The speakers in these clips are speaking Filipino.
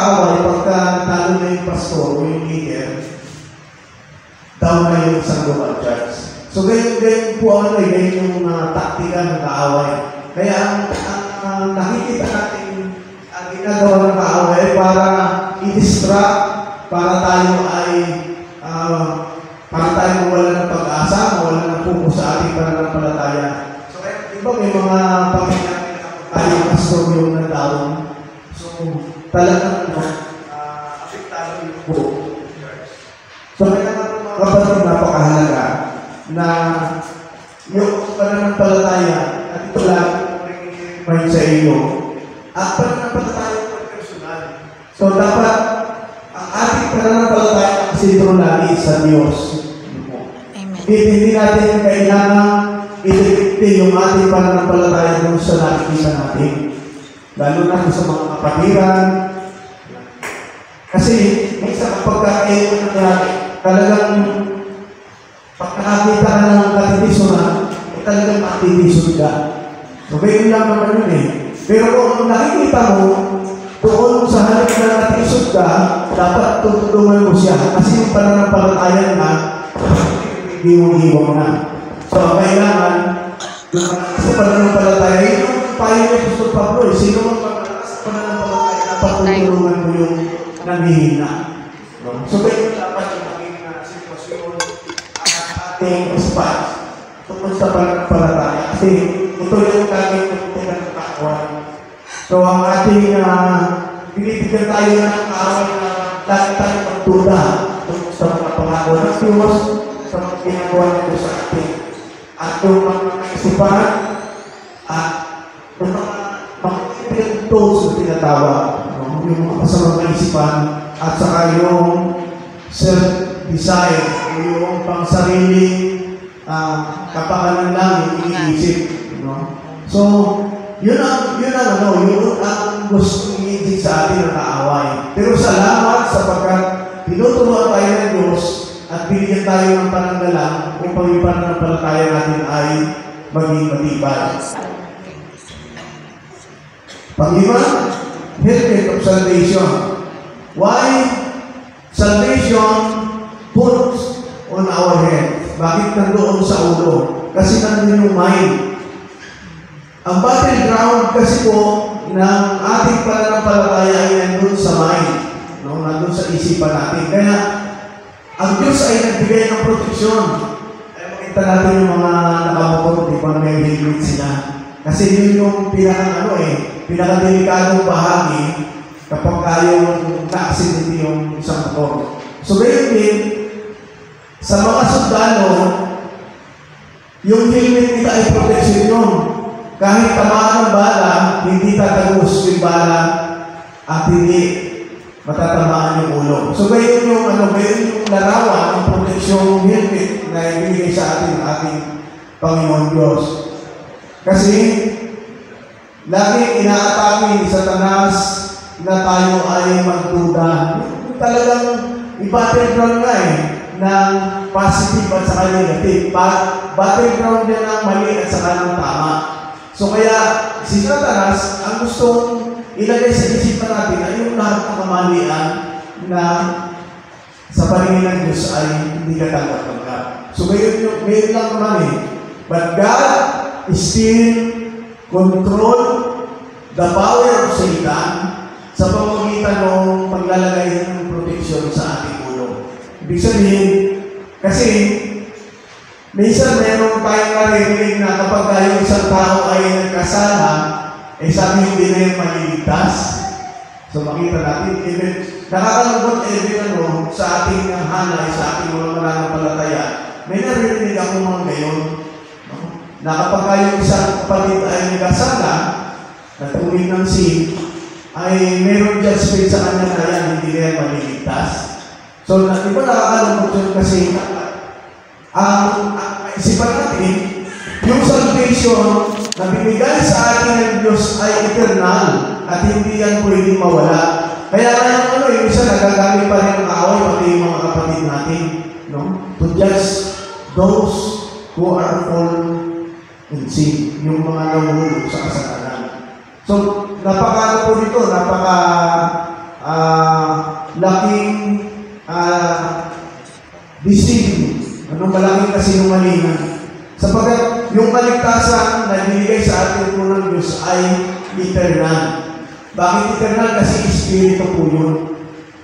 kaaway, pagka talo na yung pastor o yung leader, down na yung isang local church. So, ganyan po ganyan yung taktika ng kaaway. Kaya ang nakikita natin ang ginagawa ng kaaway para i-distract, para tayo mawala ng pag-asa, mawala ng focus sa ating pananampalataya. So, di ba may mga pamilya tayo pastor yung nag-down? So, talagang apektado yung buong church. So, kaya mga kapatid, napakahalaga na yung pananampalataya at ito lang may sa iyo at pananampalataya ng personal. So, dapat ang ating pananampalataya sentro lagi sa Diyos. Amen. Hindi natin kailangan i-depende yung ating pananampalataya kung sa nakikita natin. Lalo na sa mga kapatiran. Kasi, minsan kapag talagang pag nakakita ka ng katitisonan, talagang makatitisod ka. So, ganyan lang naman yun eh. Pero kung nakikita mo, doon sa halip na natisod ka, dapat tutulungan mo siya. Kasi yung pananampalataya na, hindi mo iiwang na. So, kailangan, sa pananampalataya, yung payo ni Pastor Pablo, sino ang pagkakalas sa pananampalataya, dapat tutulungan mo yung nanghihina. So, kaya dapat yung maging sitwasyon ating response tungkol sa pananampalataya. Kasi ito yung gagawin ng pinagkakawan. So, ang ating binibigyan tayo ng kaaway na lagi tayo magduda tungkol sa mga pangako ng Diyos, sa mga ginagawa nito sa ating. At yung mga kaisipan, at yung mga tools na tinatawag, yung mga kasamang kaisipan, at saka yung self-desire, yung pang-sariling kapakanan lang yung iniisip. So, yun ang gusto i-inject sa atin ng kaaway. Pero salamat sapagkat tinuturuan tayo ng Diyos at binigyan tayo ng pananggalang upang yung pananampalataya natin ay maging matibay. Pang-lima, helmet of salvation. Why salvation puts on our head? Bakit nandoon sa ulo? Kasi nandun yung mind. Ang battleground kasi po ng ating pananampalataya ay nandun sa mind. Nandun sa isipan natin. Kaya, ang Diyos ay nagbigay ng proteksyon. Ay makita natin yung mga nakabukod, di ba may helmet sila. Kasi yun yung pinakadelikadong bahagi kapag kayong na-accident yung isang motor. So, ngayon din, sa mga sundalo, yung helmet nila ay proteksyon yun. Kahit tamaan ng bala, hindi tatagos yung bala at hindi matatamaan yung ulo. So, gayon yung larawan, ang proteksyon helmet na ibigay sa atin ng ating Panginoon Diyos. Kasi, lagi inaatake ni Satanas na tayo ay magduda. Talagang i-battleground nga ng positive at saka negative. Battleground niya ng mali at saka ng tama. So kaya, si Satanas, ang gustong ilagay sa isipan natin ay yung lahat ng kamalian na sa paningin ng Diyos ay hindi katanggap-tanggap. So ngayon lang naman But God still control the power of Satan sa pamamagitan ng paglalagay ng proteksyon sa ating ulo. Ibig sabihin, kasi minsan meron tayong marinig na kapag yung isang tao ay nagkasala, sabi hindi na yung maliligtas. So makita natin, even nakakalungkot sa ating hanay, sa ating mga mananampalataya, may narinig ako mga ngayon, na kapag yung isang kapatid ay nagkasala, natulid ng sin, ay meron judgment sa kanya na yan, hindi na yan maliligtas. So, di ba nakakalungkot yun kasi ang isipan natin, yung salvation na binigay sa atin ng Diyos ay eternal at hindi yan pwedeng mawala. Kaya ngayon yung isa nagagamit pa rin ang kaaway pati yung mga kapatid natin, to judge those who are fallen in sin, yung mga nahulog sa kasalanan. So, napaka Diyos ay eternal. Bakit eternal? Kasi Espiritu po yun.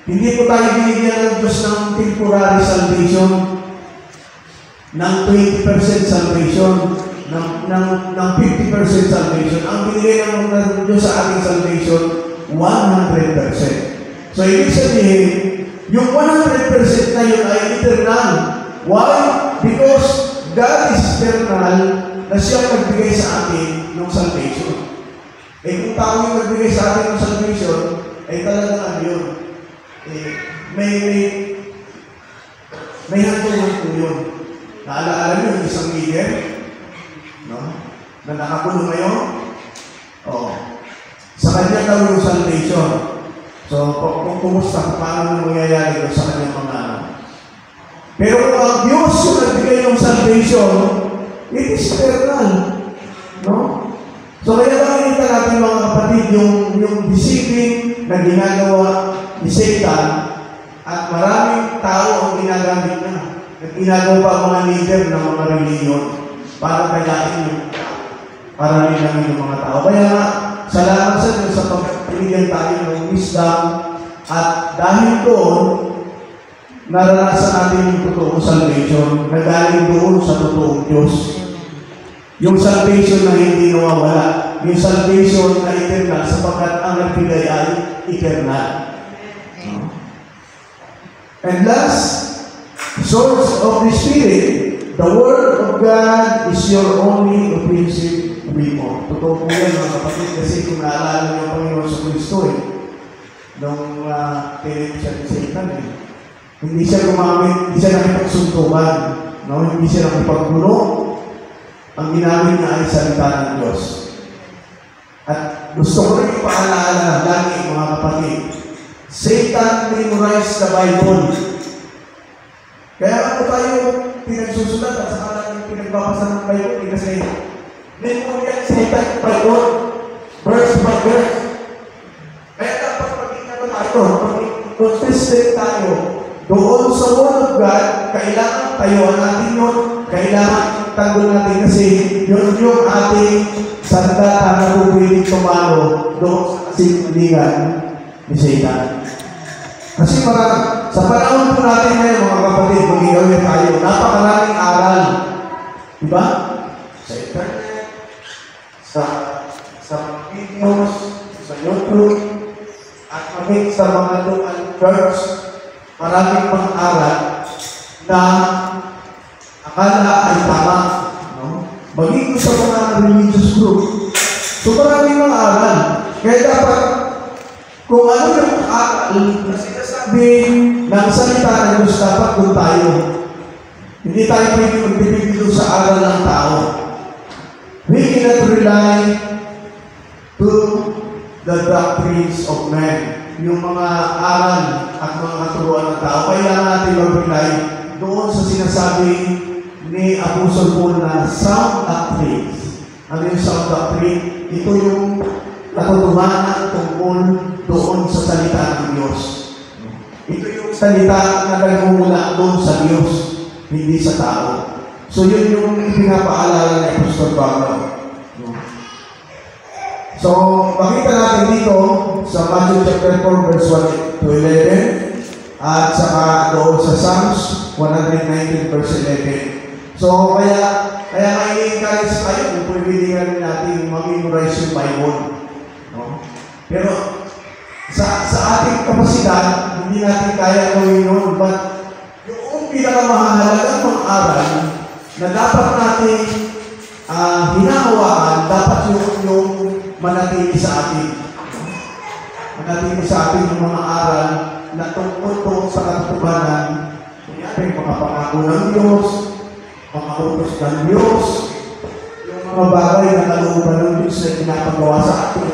Hindi po tayo binigyan ng Diyos ng temporary salvation, ng 20% salvation, ng 50% salvation. Ang binigay ng Diyos sa ating salvation, 100%. So, ibig sabihin, yung 100% na yun ay eternal. Why? Because God is eternal na siya nagbigay sa atin ng salvation. Kung tao yung nagbigay sa atin ng salvation, ay talagang ano yun. May hanggang po yun. Naalaala nyo yung isang leader? No? Na nakakulong ngayon? Oo. Sa kanya daw yung salvation. So, kung kumusta, paano mangyayari doon sa kanyang mga ano. Pero kung ang Diyos yung nagbigay ng salvation, it is eternal. No? So, kaya makikita natin mga kapatid, yung deceiving na ginagawa ni Satan at maraming tao ang ginagamit na. At ginagawa pa mga leader ng mga reliyon para kayain yung para nilangin yung mga tao. Kaya nga, salamat sa Diyos sa pagpinigyan tayo ng wisdom at dahil doon, naranasan natin yung totoong salvation na galing doon sa totoong Diyos. Yung salvation na hindi nawawala. Yung salvation na eternal sapagkat ang nagbigay ay eternal. And last, source of the Spirit, the Word of God is your only offensive weapon. Totoo po yan mga kapatid kasi kung naalala ng Panginoon sa Kristo nung tinip siya ni Satan hindi siya gumamit, hindi siya nakipagsuntukan, no? Hindi siya nakipagpuno. Ang ginamit niya ay salita ng Diyos. At gusto ko rin ipaalala lagi mga kapatid, Satan memorized the Bible. Kaya ako tayo pinagsusulat at saka lang pinagbabasa ng Bible kasi memorize Satan Bible verse by verse. Kaya dapat pag-ingat tayo, pag-consistent tayo doon sa Word of God, kailangan tayuan natin yun, kailangan tanggol natin kasi yun yung ating sandata na pupwiling tumalo doon sa kasinungan ni Satan. Kasi sa panahon po natin ngayon, mga kapatid, magigawin tayo, napakaraming aral. Diba? Sa internet, sa videos, sa YouTube, at maging sa mga local church, maraming mga aral na akala ay tama. No? Maging sa mga religious group. So maraming mga aral. Kaya dapat, kung ano yung aral na sinasabi ng salita ng Diyos, dapat kung tayo. Hindi tayo pwede magbibigay sa aral ng tao. We cannot rely to the doctrines of men. Yung mga aral at mga katuruan ng tao, kailangan natin mag-rely doon sa sinasabi ni Apostle Paul na sound doctrines. Ano yung sound doctrine? Ito yung katotohanan tungkol doon sa salita ng Diyos. Ito yung salita na nagmumula doon sa Diyos, hindi sa tao. So yun yung pinapaalala ni Apostle Pablo. So, makita natin dito sa Matthew chapter 4, verse 1 to 11 at saka doon sa Psalms 119, verse 11. So, kaya i-encourage tayo kung pwede natin mag-memorize yung Bible. No? Pero, sa ating kapasidad, hindi natin kaya gawin yun. But, yung pinakamahalagang mga aral na dapat natin hinahawakan, dapat yung manatili sa atin. Manatili sa atin yung mga aral na tungkol sa katotohanan. Kunyari, mga pangako ng Diyos, mga utos ng Diyos, yung mga bagay na kalooban ng Diyos na pinapagawa sa atin.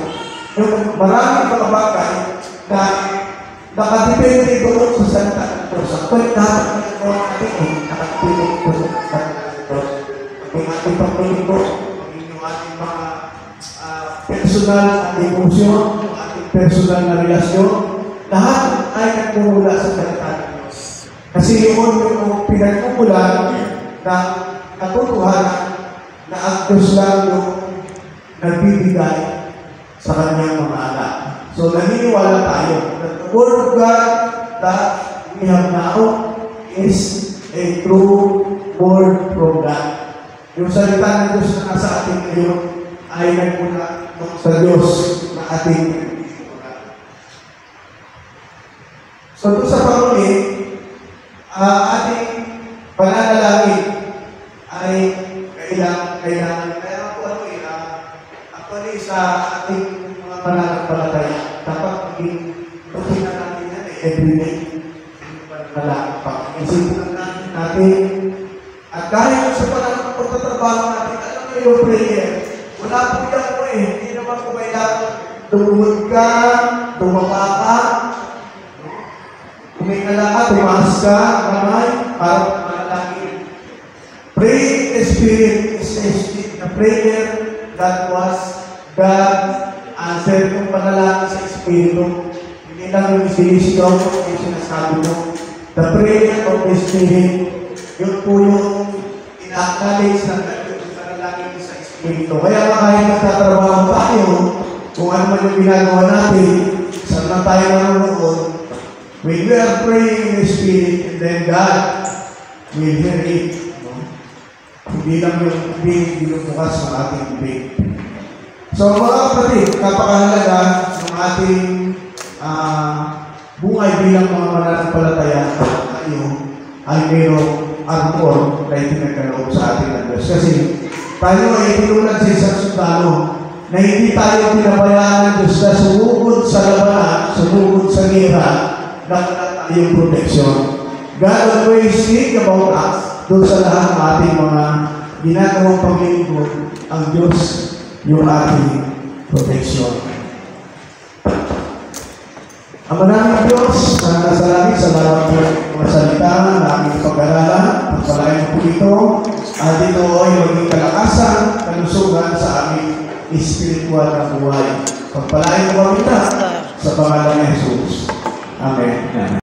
Yung maraming mga bagay na nakadepende doon sa salita ng Diyos. Ang dapat ginagawa natin, nakadepende doon sa salita ng Diyos. Ang ating pagpulong, yung ating mga personal na emosyon, ating personal na relasyon, lahat ay nagmumula sa salita ng Diyos. Kasi yun yung pinagmumulan na katotohanan na ang Diyos lang yung nagbibigay sa kanyang mga anak. So, naniniwala tayo that the Word of God that we have now is a true Word from God. Yung salita ng Diyos na nasa ating ngayon ay nagmula sa Diyos na ating so, doon sa panguli, ating pananalangin ay kailangan. Kaya actually sa ating mga pananampalataya, dapat maging routine na natin yan everyday. Isipin natin, at kahit sa pagtatrabaho natin, alam mo yung prayer, wala po yan po hindi naman po kailangan tumuhod ka, tumapa ka, kumingala ka, tumaas ka, kamay, para manalangin. Pray in the Spirit is the prayer that was God answered kung panalangin sa Espiritu. Hindi lang yung sinisigaw mo, yung sinasabi mo. The prayer of the Spirit, yun po yung ina-acknowledge ng panalangin sa Espiritu. Kaya kahit magtatrabaho tayo, kung ano man yung ginagawa natin, saan na tayo nanonood, when we are praying in the Spirit, and then God will hear it. No? Hindi lang yung binubukas ng ating bibig. So mga kapatid, napakahalaga ng ating buhay bilang mga mananampalataya tayo ay mayroong armor na itinagkaloob sa ating ng Diyos. Kasi tayo ay tinulad sa isang sundalo na hindi tayo pinabayaan ng Diyos na sumugod sa labanan, sumugod sa gera, na wala tayong protection. God always think about us doon sa lahat ng ating mga ginagawang paglilingkod. Ang Diyos yung ating protection. Ang maraming Diyos na nasa langit, salamat po mga salita na aming pag-aralan. Pagpalain po ito. At ito ay maging kalakasan, kalusugan sa aming espiritual na buhay. Pagpalain po kami na sa pangalan ni Jesus. Amen.